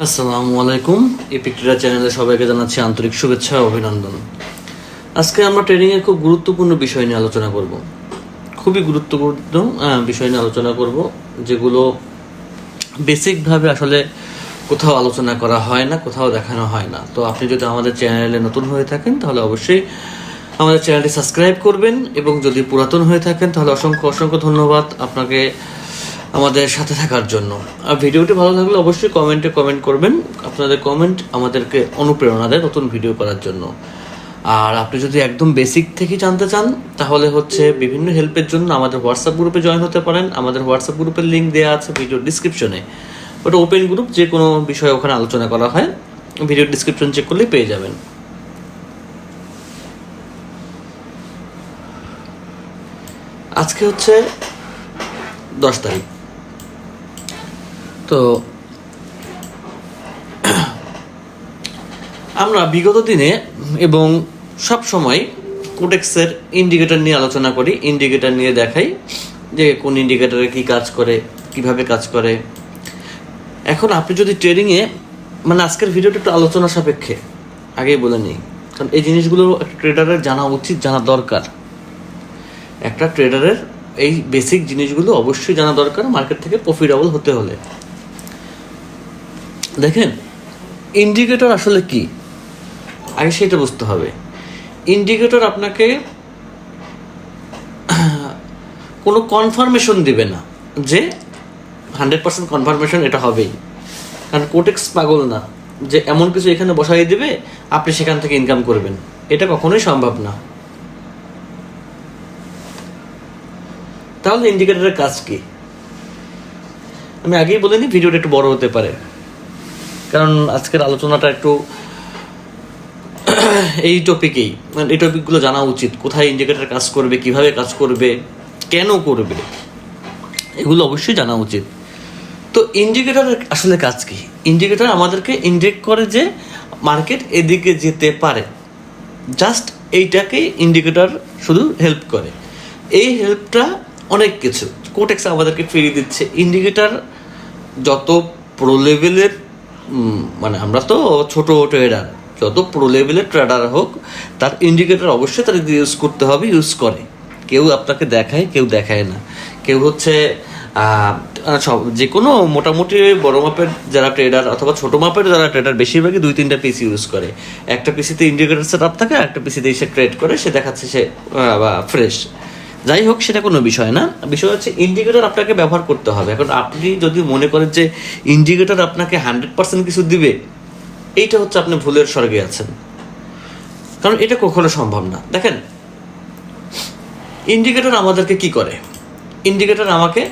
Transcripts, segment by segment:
আসসালামু আলাইকুম। ইপিক্রিয়া চ্যানেলে সবাইকে জানাচ্ছি আন্তরিক শুভেচ্ছা ও অভিনন্দন। আজকে আমরা ট্রেডিংয়ের খুব গুরুত্বপূর্ণ বিষয় নিয়ে আলোচনা করব। খুবই গুরুত্বপূর্ণ বিষয় নিয়ে আলোচনা করব, যেগুলো বেসিকভাবে আসলে কোথাও আলোচনা করা হয় না, কোথাও দেখানো হয় না। তো আপনি যদি আমাদের চ্যানেলে নতুন হয়ে থাকেন তাহলে অবশ্যই আমাদের চ্যানেলটি সাবস্ক্রাইব করবেন, এবং যদি পুরাতন হয়ে থাকেন তাহলে অসংখ্য অসংখ্য ধন্যবাদ আপনাকে আমাদের সাথে থাকার জন্য। আর ভিডিওটি ভালো লাগলে অবশ্যই কমেন্টে কমেন্ট করবেন। আপনাদের কমেন্ট আমাদেরকে অনুপ্রেরণা দেয় নতুন ভিডিও করার জন্য। আর আপনি যদি একদম বেসিক থেকে জানতে চান তাহলে বিভিন্ন হেল্পের জন্য আমাদের হোয়াটসঅ্যাপ গ্রুপে জয়েন হতে পারেন। আমাদের হোয়াটসঅ্যাপ গ্রুপের লিঙ্ক দেওয়া আছে ভিডিও ডিসক্রিপশনে। ওটা ওপেন গ্রুপ, যে কোনো বিষয়ে ওখানে আলোচনা করা হয়। ভিডিও ডিসক্রিপশন চেক করলেই পেয়ে যাবেন। আজকে 10 তারিখ। তো আমরা বিগত দিনে এবং সব সময় কোটেক্সের ইন্ডিকেটর নিয়ে আলোচনা করি, ইন্ডিকেটর নিয়ে দেখাই যে কোন ইন্ডিকেটরে কী কাজ করে, কিভাবে কাজ করে। এখন আপনি যদি ট্রেডিংয়ে আজকের ভিডিওটা একটু আলোচনা সাপেক্ষে আগেই বলে নিই, কারণ এই জিনিসগুলো একটা ট্রেডারের জানা উচিত, জানা দরকার। একটা ট্রেডারের এই বেসিক জিনিসগুলো অবশ্যই জানা দরকার মার্কেট থেকে প্রফিটেবল হতে হলে। দেখেন, ইন্ডিকেটর আসলে কি আগে সেটা বুঝতে হবে। ইন্ডিকেটর আপনাকে কোনো কনফার্মেশন দিবে না যে 100% কনফার্মেশন এটা হবেই, কারণ কোটেক্স পাগল না যে এমন কিছু এখানে বসাই দিবে আপনি সেখান থেকে ইনকাম করবেন। এটা কখনোই সম্ভব না। তাহলে ইন্ডিকেটরের কাজ কি আমি আগেই বলে নিই, ভিডিওটা একটু বড় হতে পারে, কারণ আজকের আলোচনাটা একটু এই টপিকেই, এই টপিকগুলো জানা উচিত। কোথায় ইন্ডিকেটর কাজ করবে, কিভাবে কাজ করবে, কেন করবে, এগুলো অবশ্যই জানা উচিত। তো ইন্ডিকেটরের আসলে কাজ কি? ইন্ডিকেটর আমাদেরকে ইন্ডিকেট করে যে মার্কেট এদিকে যেতে পারে। জাস্ট এইটাকেই ইন্ডিকেটর শুধু হেল্প করে। এই হেল্পটা অনেক কিছু কোটেক্স আমাদেরকে ফিরিয়ে দিচ্ছে। ইন্ডিকেটর যত প্রো লেভেলের আমরা তো ছোট ট্রেডার, যত প্রো লেভেলের ট্রেডার হোক, তার ইন্ডিকেটর অবশ্যই তার ইউজ করতে হবে, ইউজ করে। কেউ আপনাকে দেখায়, কেউ দেখায় না। কেউ যে কোনো মোটামুটি বড় মাপের যারা ট্রেডার অথবা ছোট মাপের যারা ট্রেডার বেশিরভাগই 2-3টা পিসি ইউজ করে। একটা পিসিতে ইন্ডিকেটর সেট আপ থাকে, একটা পিসিতে সে ট্রেড করে, সে দেখাচ্ছে সে ফ্রেশ। যাই হোক, সেটা কোনো বিষয় না। বিষয় হচ্ছে ইন্ডিকেটর আপনাকে ব্যবহার করতে হবে। এখন আপনি যদি মনে করেন যে ইন্ডিকেটর আপনাকে 100% কিছু দিবে, এইটা আপনি ভুলের স্বর্গে আছেন, কারণ এটা কখনো সম্ভব না। দেখেন, ইন্ডিকেটর আমাদেরকে কি করে? ইন্ডিকেটর আমাকে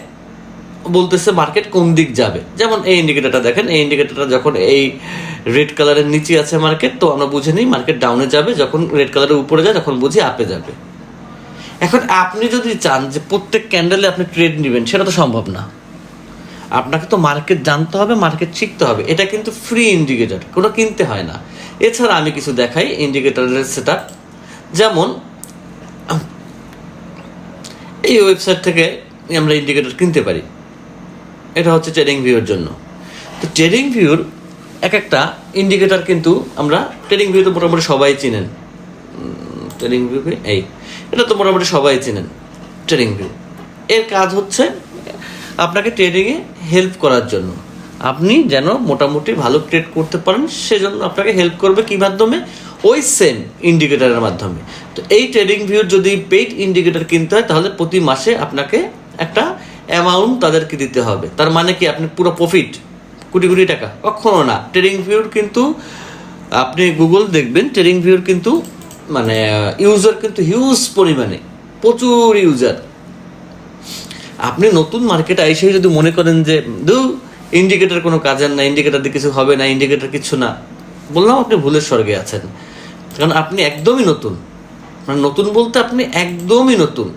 বলতেছে মার্কেট কোন দিক যাবে। যেমন এই ইন্ডিকেটরটা দেখেন, এই ইন্ডিকেটরটা যখন এই রেড কালারের নিচে আছে মার্কেট, তো আমরা বুঝে নিই মার্কেট ডাউনে যাবে। যখন রেড কালারের উপরে যায় তখন বুঝি আপে যাবে। এখন আপনি যদি চান যে প্রত্যেক ক্যান্ডেলে আপনি ট্রেড নেবেন, সেটা তো সম্ভব না। আপনাকে তো মার্কেট জানতে হবে, মার্কেট শিখতে হবে। এটা কিন্তু ফ্রি ইন্ডিকেটর, কোনো কিনতে হয় না। এছাড়া আমি কিছু দেখাই ইন্ডিকেটরের সেটআপ। যেমন এই ওয়েবসাইট থেকে আমরা ইন্ডিকেটর কিনতে পারি। এটা ট্রেডিং ভিউর জন্য। তো ট্রেডিং ভিউর একটা ইন্ডিকেটর কিন্তু আমরা ট্রেডিং ভিউ তো মোটামুটি সবাই চিনেন। ট্রেডিং ভিউ এটা তো মোটামুটি সবাই চেনেন। ট্রেডিং ভিউ এর কাজ আপনাকে ট্রেডিংয়ে হেল্প করার জন্য, আপনি যেন মোটামুটি ভালো ট্রেড করতে পারেন সেজন্য আপনাকে হেল্প করবে। কী মাধ্যমে? ওই সেম ইন্ডিকেটরের মাধ্যমে। তো এই ট্রেডিং ভিউর যদি পেইড ইন্ডিকেটর কিনতে হয় তাহলে প্রতি মাসে আপনাকে একটা অ্যামাউন্ট তাদেরকে দিতে হবে। তার মানে কি আপনি পুরো প্রফিট কোটি কোটি টাকা? কখনো না। ট্রেডিং ভিউর কিন্তু আপনি গুগল দেখবেন, ট্রেডিং ভিউর কিন্তু ইউজার কিন্তু হিউজ পরিমাণে, প্রচুর ইউজার। আপনি নতুন মার্কেটে এসে যদি মনে করেন যে ইন্ডিকেটর কোনো কাজের না, ইন্ডিকেটর দিয়ে কিছু হবে না, ইন্ডিকেটর কিছু না, বললাম আপনি ভুলের স্বর্গে আছেন। কারণ আপনি একদমই নতুন, নতুন বলতে আপনি একদমই নতুন।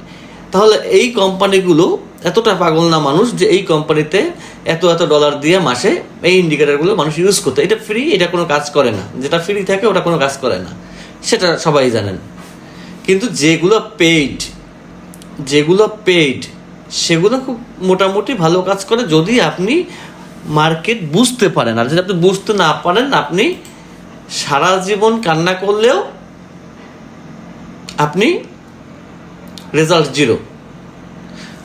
তাহলে এই কোম্পানিগুলো এতটা পাগল না মানুষ যে এই কোম্পানিতে এত এত ডলার দিয়ে মাসে এই ইন্ডিকেটরগুলো মানুষ ইউজ করতে। এটা ফ্রি, এটা কোনো কাজ করে না। যেটা ফ্রি থাকে ওটা কোনো কাজ করে না, সেটা সবাই জানেন। কিন্তু যেগুলো পেইড সেগুলো খুব মোটামুটি ভালো কাজ করে, যদি আপনি মার্কেট বুঝতে পারেন। আর যদি আপনি বুঝতে না পারেন, আপনি সারা জীবন কান্না করলেও আপনি রেজাল্ট জিরো,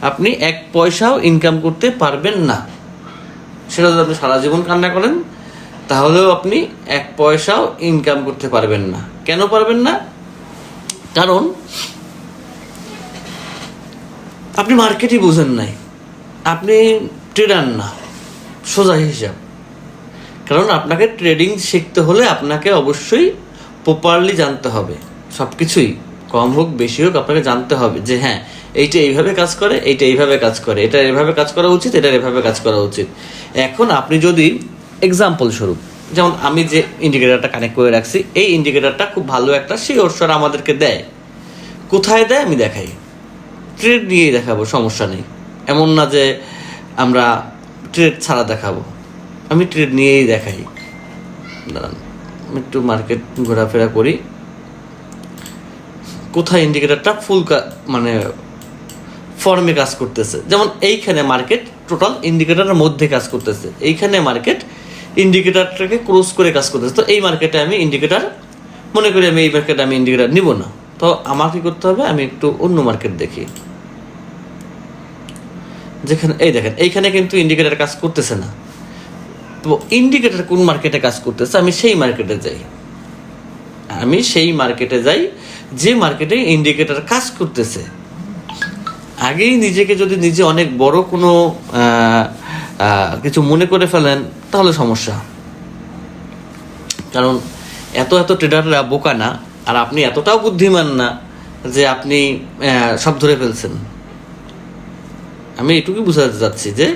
আপনি 1 পয়সাও ইনকাম করতে পারবেন না। সেটা যদি আপনি সারা জীবন কান্না করেন তাহলেও আপনি 1 পয়সাও ইনকাম করতে পারবেন না। কেন পারবেন না? কারণ আপনি মার্কেটই বুঝেন নাই, আপনি ট্রেডার না, সোজা হিসাব। কারণ আপনাকে ট্রেডিং শিখতে হলে আপনাকে অবশ্যই প্রপারলি জানতে হবে, সব কিছুই কম হোক বেশি হোক আপনাকে জানতে হবে যে হ্যাঁ এইটা এইভাবে কাজ করে, এইটা এইভাবে কাজ করে, এটা এভাবে কাজ করা উচিত, এটা এভাবে কাজ করা উচিত। এখন আপনি যদি এক্সাম্পল স্বরূপ, যেমন আমি যে ইন্ডিকেটারটা কানেক্ট করে রাখছি, এই ইন্ডিকেটারটা খুব ভালো একটা শিওর আমাদেরকে দেয়। কোথায় দেয় আমি দেখাই, ট্রেড নিয়েই দেখাবো, সমস্যা নেই। এমন না যে আমরা ট্রেড ছাড়া দেখাবো, আমি ট্রেড নিয়েই দেখাই। দাঁড়ান আমি একটু মার্কেট ঘোরাফেরা করি, কোথায় ইন্ডিকেটারটা ফুল মানে ফর্মে কাজ করতেছে। যেমন এইখানে মার্কেট টোটাল ইন্ডিকেটারের মধ্যে কাজ করতেছে, এইখানে মার্কেট ইন্ডিকেটারটাকে ক্রস করে কাজ করতেছে। তো এই মার্কেটে আমি ইন্ডিকেটার মনে করি, আমি এই মার্কেটে আমি ইন্ডিকেটার নিব না। তো আমার কি করতে হবে, আমি একটু অন্য মার্কেট দেখি, যেখানে এই দেখেন এইখানে কিন্তু ইন্ডিকেটার কাজ করতেছে না। তো ইন্ডিকেটার কোন মার্কেটে কাজ করতেছে, আমি সেই মার্কেটে যাই, যে মার্কেটে ইন্ডিকেটার কাজ করতেছে। আগেই নিজেকে যদি নিজে অনেক বড় কোনো কিছু মনে করে ফেলেন তাহলে সমস্যা। কারণ এত ট্রেডাররা বোকা না, আর আপনি এতটাও বুদ্ধিমান না যে আপনি সব ধরে ফেলছেন। আমি এটুকুই বুঝাতে যাচ্ছি যে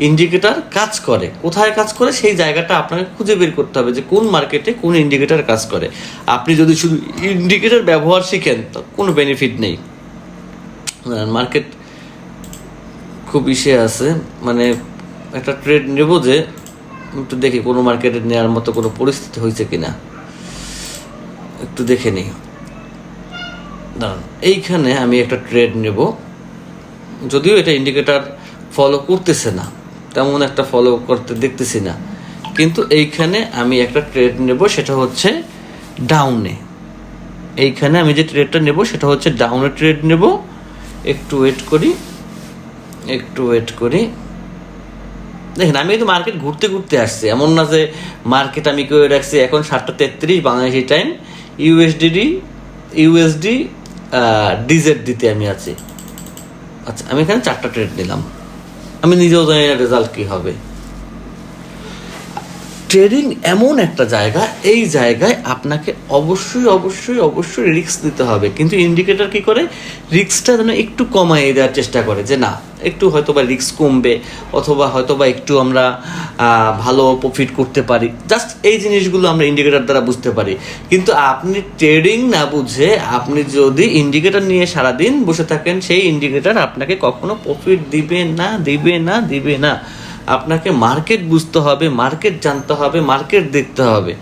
ইন্ডিকেটার কাজ করে, কোথায় কাজ করে সেই জায়গাটা আপনাকে খুঁজে বের করতে হবে যে কোন মার্কেটে কোন ইন্ডিকেটার কাজ করে। আপনি যদি শুধু ইন্ডিকেটার ব্যবহার শিখেন তো কোনো বেনিফিট নেই। মার্কেট খুব আছে, মানে একটা ট্রেড নেব যে একটু দেখি কোনো মার্কেটে নেওয়ার মতো কোনো পরিস্থিতি হয়েছে কিনা, একটু দেখে নিই। দাঁড়ান এইখানে আমি একটা ট্রেড নেব, যদিও এটা ইন্ডিকেটার ফলো করতেছে না, তেমন একটা ফলো করতে দেখতেছি না, কিন্তু এইখানে আমি একটা ট্রেড নেব, সেটা হচ্ছে ডাউনে। এইখানে আমি যে ট্রেডটা নেব সেটা হচ্ছে ডাউনে ট্রেড নেব। একটু ওয়েট করি। দেখেন আমি কিন্তু মার্কেট ঘুরতে আসছি, এমন না যে মার্কেট আমি করে রাখছি। এখন 7:33 বাংলাদেশি টাইম, ইউএসডি ডিজেড দিতে আমি আছি। আচ্ছা আমি এখানে 4টা ট্রেড নিলাম, আমি নিজেও জানি না রেজাল্ট কী হবে। ট্রেডিং এমন একটা জায়গা, এই জায়গায় আপনাকে অবশ্যই রিস্ক নিতে হবে। কিন্তু ইন্ডিকেটর কি করে, রিস্কটা যেন একটু কমাই দেওয়ার চেষ্টা করে, যে না একটু হয়তোবা রিস্ক কমবে, অথবা হয়তোবা একটু আমরা ভালো প্রফিট করতে পারি। জাস্ট এই জিনিসগুলো আমরা ইন্ডিকেটর দ্বারা বুঝতে পারি। কিন্তু আপনি ট্রেডিং না বুঝে আপনি যদি ইন্ডিকেটর নিয়ে সারাদিন বসে থাকেন, সেই ইন্ডিকেটর আপনাকে কখনো প্রফিট দিবে না। আপনাকে মার্কেট বুঝতে হবে, মার্কেট জানতে হবে, মার্কেট দেখতে হবে।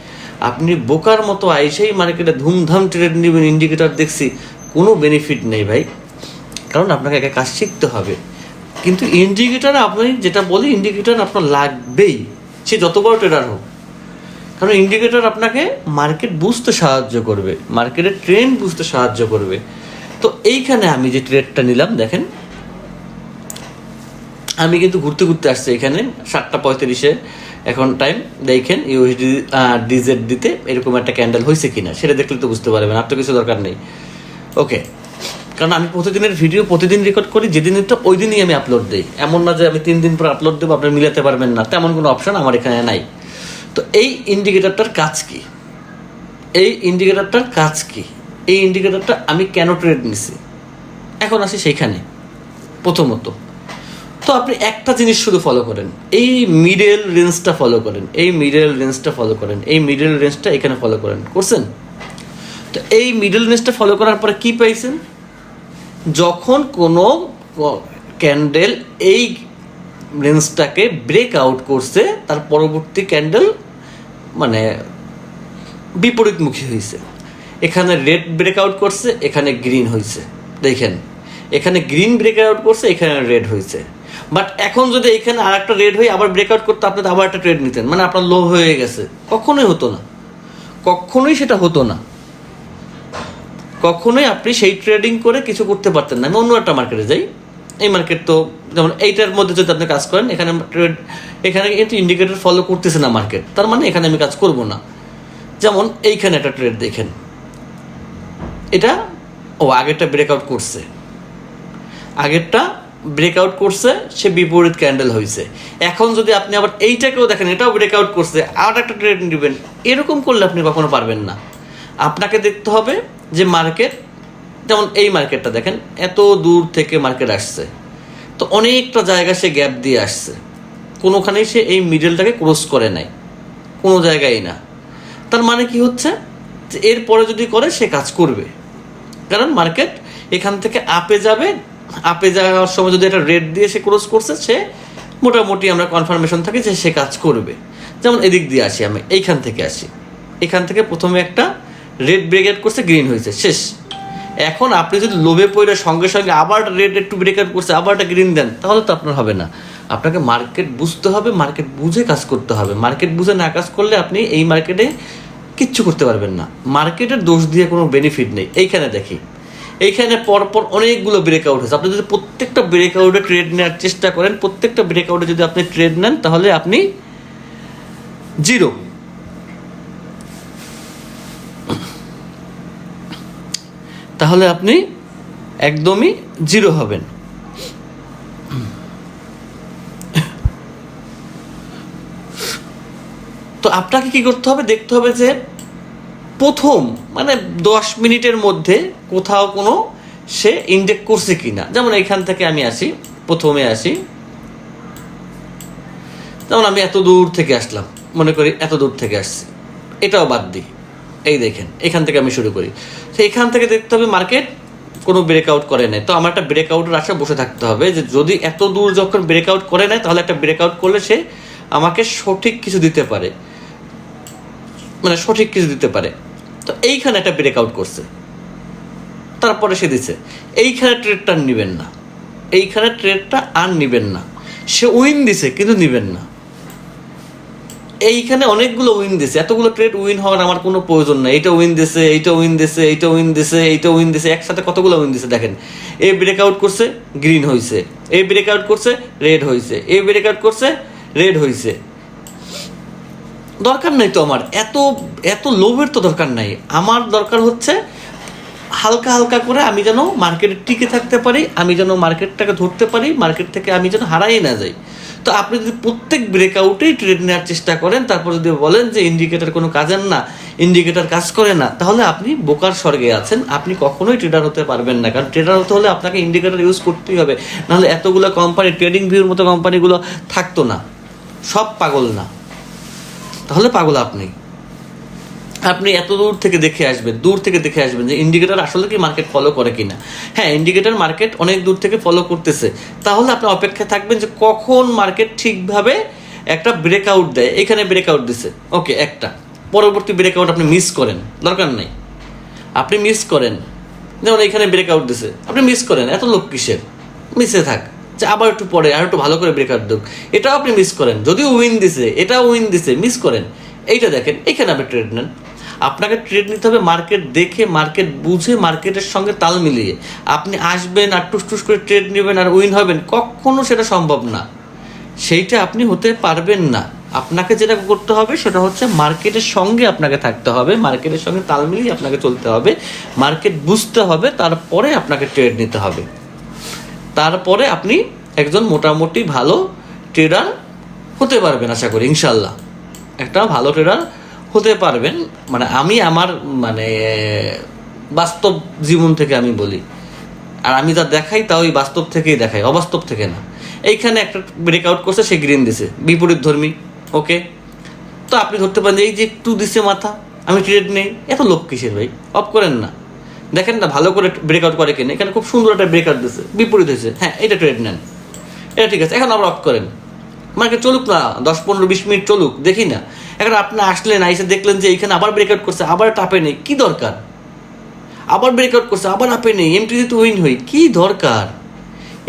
আপনি বোকার মতো আইসেই মার্কেটে ধুমধাম ট্রেড নেবেন, ইন্ডিকেটর দেখছি, কোনো বেনিফিট নেই ভাই। কারণ আপনাকে একটা কাজ শিখতে হবে। কিন্তু ইন্ডিকেটর আপনি যেটা বলি, ইন্ডিকেটর আপনার লাগবেই, সে যত বড় ট্রেডার হোক। কারণ ইন্ডিকেটর আপনাকে মার্কেট বুঝতে সাহায্য করবে, মার্কেটের ট্রেন্ড বুঝতে সাহায্য করবে। তো এইখানে আমি যে ট্রেডটা নিলাম, দেখেন আমি কিন্তু ঘুরতে আসছি। এখানে 7:35 এখন টাইম, দেখেন ইউএসডি ডিজেড দিতে এরকম একটা ক্যান্ডেল হয়েছে কিনা সেটা দেখলে তো বুঝতে পারবেন, আর তো কিছু দরকার নেই। ওকে, কারণ আমি প্রতিদিনের ভিডিও প্রতিদিন রেকর্ড করি, যেদিন তো ওই দিনই আমি আপলোড দিই। এমন না যে আমি 3 দিন পর আপলোড দেবো, আপনি মিলাতে পারবেন না, তেমন কোনো অপশন আমার এখানে নাই। তো এই ইন্ডিকেটরটার কাজ কি, এই ইন্ডিকেটরটা আমি কেন ট্রেড নিছি, এখন আসি সেইখানে। প্রথমত তো আপনি একটা জিনিস শুধু ফলো করেন, এই মিডল রেঞ্জটা ফলো করেন, এই মিডল রেঞ্জটা এখানে ফলো করছেন। তো এই মিডল রেঞ্জটা ফলো করার পরে কি পাইছেন, যখন কোনো ক্যান্ডেল এই রেঞ্জটাকে ব্রেক আউট করছে, তার পরবর্তী ক্যান্ডেল মানে বিপরীতমুখী হয়েছে। এখানে রেড ব্রেকআউট করছে, এখানে গ্রিন হয়েছে। দেখেন এখানে গ্রিন ব্রেকআউট করছে, এখানে রেড হয়েছে। বাট এখন যদি এখানে আর একটা রেড হয়ে আবার ব্রেকআউট করতে, আপনি আবার একটা ট্রেড নিতেন, মানে আপনার লো হয়ে গেছে। কখনোই হতো না, কখনোই সেটা হতো না, কখনোই আপনি সেই ট্রেডিং করে কিছু করতে পারতেন না। আমি অন্য একটা মার্কেটে যাই, এই মার্কেট তো যেমন এইটার মধ্যে যদি আপনি কাজ করেন, এখানে ট্রেড, এখানে কিন্তু ইন্ডিকেটর ফলো করতেছে না মার্কেট, তার মানে এখানে আমি কাজ করব না। যেমন এইখানে একটা ট্রেড দেখেন, এটা আগেরটা ব্রেকআউট করছে, আগেরটা ব্রেকআউট করছে, সে বিপরীত ক্যান্ডেল হয়েছে। এখন যদি আপনি আবার এইটাকেও দেখেন, এটাও ব্রেকআউট করছে, আর একটা ট্রেড নেবেন, এরকম করলে আপনি কখনো পারবেন না। আপনাকে দেখতে হবে যে মার্কেট, যেমন এই মার্কেটটা দেখেন, এত দূর থেকে মার্কেট আসছে, তো অনেকটা জায়গা সে গ্যাপ দিয়ে আসছে, কোনোখানেই সে এই মিডলটাকে ক্রস করে নাই, কোনো জায়গায় না। তার মানে কি হচ্ছে যে এরপরে যদি করে সে কাজ করবে, কারণ মার্কেট এখান থেকে আপে যাবে, আপে যাওয়ার সময় যদি একটা রেড দিয়ে সে ক্রস করছে, সে মোটামুটি আমরা কনফার্মেশন থাকি যে সে কাজ করবে। যেমন এদিক দিয়ে আসি, আমি এইখান থেকে আসি, এখান থেকে প্রথমে একটা রেড ব্রেকআউট করছে, গ্রিন হয়েছে, শেষ। এখন আপনি যদি লোভে পড়ে সঙ্গে সঙ্গে আবার রেড একটু ব্রেকআউট করছে, আবার একটা গ্রিন দেন, তাহলে তো আপনার হবে না। আপনাকে মার্কেট বুঝতে হবে, মার্কেট বুঝে কাজ করতে হবে। মার্কেট বুঝে না কাজ করলে আপনি এই মার্কেটে কিচ্ছু করতে পারবেন না। মার্কেটের দোষ দিয়ে কোনো বেনিফিট নেই। এইখানে দেখি, এইখানে পরপর অনেকগুলো ব্রেকআউট হয়েছে। আপনি যদি প্রত্যেকটা ব্রেকআউটে ট্রেড নেওয়ার চেষ্টা করেন, প্রত্যেকটা ব্রেকআউটে যদি আপনি ট্রেড নেন, তাহলে আপনি জিরো। তাহলে আপনি একদমই জিরো হবেন। তো আপনাকে কি করতে হবে, দেখতে হবে যে প্রথম মানে 10 মিনিটের মধ্যে কোথাও কোনো সে ইনডেক্স করছে কিনা। যেমন এইখান থেকে আমি আসি, প্রথমে আসি, যেমন আমি এত দূর থেকে আসলাম, মনে করি এত দূর থেকে আসছি, এটাও বাদ দিই, এই দেখেন এখান থেকে আমি শুরু করি। তো এখান থেকে দেখতে হবে মার্কেট কোনো ব্রেকআউট করে নেয়, তো আমার একটা ব্রেকআউটের আশা বসে থাকতে হবে যে যদি এত দূর যখন ব্রেকআউট করে নেয়, তাহলে একটা ব্রেকআউট করলে সে আমাকে সঠিক কিছু দিতে পারে, মানে সঠিক কিছু দিতে পারে। তো এইখানে একটা ব্রেকআউট করছে, তারপরে সে দিচ্ছে, এইখানে ট্রেডটা নেবেন না, এইখানে ট্রেডটা আর নেবেন না। সে উইন দিছে কিন্তু নেবেন না। এইখানে অনেকগুলো উইন দিছে, এতগুলো ট্রেড উইন হওয়ার আমার কোনো প্রয়োজন নাই। এইটা উইন দিছে, এইটা উইন দিছে, এইটা উইন দিছে, এইটা উইন দিছে, একসাথে কতগুলো উইন দিছে দেখেন। এই ব্রেকআউট করছে, গ্রিন হয়েছে, এই ব্রেকআউট করছে, রেড হয়েছে, এই ব্রেকআউট করছে, রেড হয়েছে। দরকার নাই তো আমার এত এত লোভের তো দরকার নাই। আমার দরকার হচ্ছে হালকা হালকা করে আমি যেন মার্কেটে টিকে থাকতে পারি, আমি যেন মার্কেটটাকে ধরতে পারি, মার্কেট থেকে আমি যেন হারাই না যাই। তো আপনি যদি প্রত্যেক ব্রেকআউটেই ট্রেড নেওয়ার চেষ্টা করেন, তারপর যদি বলেন যে ইন্ডিকেটর কোনো কাজের না, ইন্ডিকেটর কাজ করে না, তাহলে আপনি বোকার স্বর্গে আছেন। আপনি কখনোই ট্রেডার হতে পারবেন না, কারণ ট্রেডার হতে হলে আপনাকে ইন্ডিকেটর ইউজ করতেই হবে, নাহলে এতগুলো কোম্পানি, ট্রেডিং ভিউর মতো কোম্পানিগুলো থাকতো না। সব পাগল না, তাহলে পাগল আপনি। আপনি এত দূর থেকে দেখে আসবেন, দূর থেকে দেখে আসবেন যে ইন্ডিকেটর আসলে কি মার্কেট ফলো করে কিনা। হ্যাঁ, ইন্ডিকেটর মার্কেট অনেক দূর থেকে ফলো করতেছে, তাহলে আপনি অপেক্ষা থাকবেন যে কখন মার্কেট ঠিকভাবে একটা ব্রেকআউট দেয়। এখানে ব্রেকআউট দিছে, ওকে, একটা পরবর্তী ব্রেকআউট আপনি মিস করেন, দরকার নেই, আপনি মিস করেন। যেমন এখানে ব্রেকআউট দিছে, আপনি মিস করেন, এত লোক কিসের, মিসে থাক, যে আবার একটু পরে আর একটু ভালো করে ব্রেকআউট দেখ, এটাও আপনি মিস করেন। যদিও উইন দিছে, এটাও উইন দিছে, মিস করেন। এইটা দেখেন, এইখানে আপনি ট্রেড নেন। আপনাকে ট্রেড নিতে হবে মার্কেট দেখে, মার্কেট বুঝে, মার্কেটের সঙ্গে তাল মিলিয়ে। আপনি আসবেন আর টুস করে ট্রেড নেবেন আর উইন হবেন, কখনো সেটা সম্ভব না, সেইটা আপনি হতে পারবেন না। আপনাকে যেটা করতে হবে সেটা হচ্ছে মার্কেটের সঙ্গে আপনাকে থাকতে হবে, মার্কেটের সঙ্গে তাল মিলিয়ে আপনাকে চলতে হবে, মার্কেট বুঝতে হবে, তারপরে আপনাকে ট্রেড নিতে হবে। তারপরে আপনি একজন মোটামুটি ভালো ট্রেডার হতে পারবেন, আশা করি ইনশাল্লাহ একটা ভালো ট্রেডার হতে পারবেন। মানে আমি আমার মানে বাস্তব জীবন থেকে আমি বলি, আর আমি যা দেখাই তা ওই বাস্তব থেকেই দেখাই, অবাস্তব থেকে না। এইখানে একটা ব্রেকআউট করছে, সে গ্রিন দিছে, বিপরীত ধর্মী, ওকে। তো আপনি ধরতে পারেন যে এই যে একটু দিছে মাথা, আমি ট্রেড নেই, এত লোক কিসের ভাই, অফ করেন না। দেখেন না ভালো করে ব্রেকআউট করে কিনে, এখানে খুব সুন্দর একটা ব্রেকআউট দিচ্ছে, বিপরীত হয়েছে, হ্যাঁ এটা ট্রেড নেন, এটা ঠিক আছে। এখন আবার অফ করেন, মার্কেট চলুক না, 10-15-20 মিনিট চলুক, দেখি না। এখন আপনি আসলেন, আইসে দেখলেন যে এইখানে আবার ব্রেকআউট করছে, আবার টাপে নেই, কি দরকার? আবার ব্রেকআউট করছে, আবার আপে নেই, এমটিতে তো উইন হই, কি দরকার?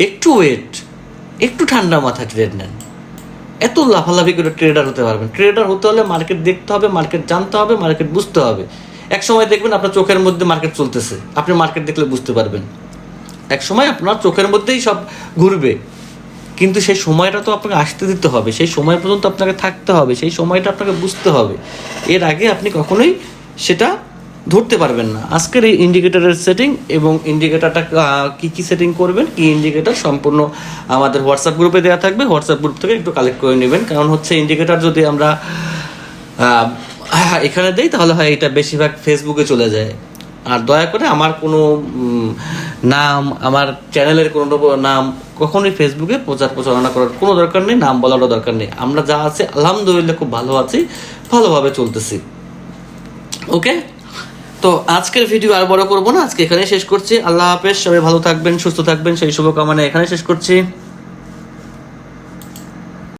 একটু ওয়েট, একটু ঠান্ডা মাথায় ট্রেড নেন। এত লাফালাফি করে ট্রেডার হতে পারবেন? ট্রেডার হতে হলে মার্কেট দেখতে হবে, মার্কেট জানতে হবে, মার্কেট বুঝতে হবে। এক সময় দেখবেন আপনার চোখের মধ্যে মার্কেট চলতেছে, আপনি মার্কেট দেখলে বুঝতে পারবেন। এক সময় আপনার চোখের মধ্যেই সব ঘুরবে, কিন্তু সেই সময়টা তো আপনাকে আসতে দিতে হবে, সেই সময় পর্যন্ত আপনাকে থাকতে হবে, সেই সময়টা আপনাকে বুঝতে হবে। এর আগে আপনি কখনোই সেটা ধরতে পারবেন না। আজকের এই ইন্ডিকেটরের সেটিং এবং ইন্ডিকেটরটা কী সেটিং করবেন, কি ইন্ডিকেটর, সম্পূর্ণ আমাদের হোয়াটসঅ্যাপ গ্রুপে দেওয়া থাকবে। হোয়াটসঅ্যাপ গ্রুপ থেকে একটু কালেক্ট করে নেবেন, কারণ হচ্ছে ইন্ডিকেটর যদি আমরা এখানে দেই তাহলে হয় এটা বেশিরভাগ ফেসবুকে চলে যায়। আর দয়া করে আমার কোনো নাম, আমার চ্যানেলের কোনো নাম কখনোই ফেসবুকে প্রচারণা করার কোনো দরকার নেই, নাম বলারও দরকার নেই। আমরা যা আছে আলহামদুলিল্লাহ খুব ভালো আছি, ভালোভাবে চলতেছি। ওকে, তো আজকের ভিডিও আর বড় করবো না, আজকে এখানে শেষ করছি। আল্লাহ হাফেজ, সবাই ভালো থাকবেন, সুস্থ থাকবেন, সেই শুভকামনা এখানে শেষ করছি।